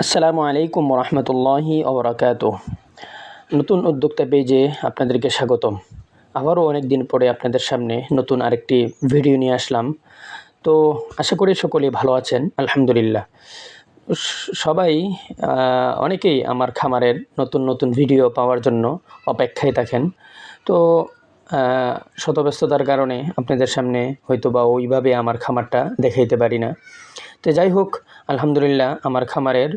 আসসালামু আলাইকুম রহমতুল্লাহি ওবরাকাতুহ। নতুন উদ্যোক্তা পেজে আপনাদেরকে স্বাগতম। আবারও অনেক দিন পরে আপনাদের সামনে নতুন আরেকটি ভিডিও নিয়ে আসলাম। তো আশা করি সকলেই ভালো আছেন, আলহামদুলিল্লাহ। সবাই অনেকেই আমার খামারের নতুন নতুন ভিডিও পাওয়ার জন্য অপেক্ষায় থাকেন। তো শতব্যস্ততার কারণে আপনাদের সামনে হয়তো বা ওইভাবে আমার খামারটা দেখাইতে পারি না। তো যাই হোক, আলহামদুলিল্লাহ আমার খামারের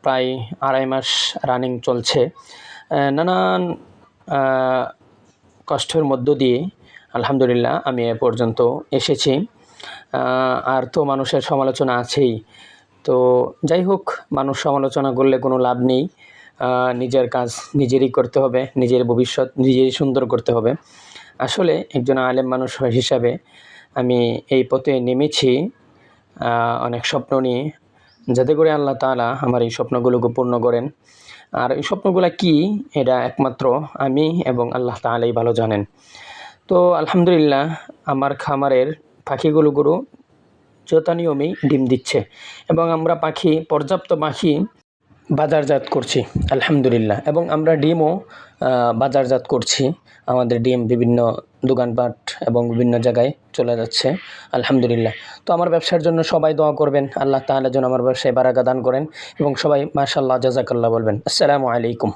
প্রায় 2.5 মাস রানিং চলছে। নানান কষ্টের মধ্য দিয়ে আলহামদুলিল্লাহ আমি এ পর্যন্ত এসেছি। আর তো মানুষের সমালোচনা আছেই। তো যাই হোক, মানুষ সমালোচনা করলে কোনো লাভ নেই। নিজের কাজ নিজেরই করতে হবে, নিজের ভবিষ্যৎ নিজেরই সুন্দর করতে হবে। আসলে একজন আলেম মানুষ হিসাবে আমি এই পথে নেমেছি অনেক স্বপ্ন নিয়ে, যাতে করে আল্লাহ তাআলা আমার এই স্বপ্নগুলোকে পূর্ণ করেন। আর এই স্বপ্নগুলো কি, এটা একমাত্র আমি এবং আল্লাহ তাআলাই ভালো জানেন। তো আলহামদুলিল্লাহ আমার খামারের পাখিগুলো যথানিয়মেই ডিম দিচ্ছে এবং আমরা পর্যাপ্ত পাখি বাজারজাত করছি আলহামদুলিল্লাহ, এবং আমরা ডিমও বাজারজাত করছি। আমাদের ডিম বিভিন্ন দোকানপাট এবং বিভিন্ন জায়গায় চলে যাচ্ছে আলহামদুলিল্লাহ। তো আমার ব্যবসার জন্য সবাই দোয়া করবেন, আল্লাহ তাআলা যেন আমার ব্যবসায় বারাকা দান করেন, এবং সবাই মাশাআল্লাহ জাযাকাল্লাহ বলবেন। আসসালামু আলাইকুম।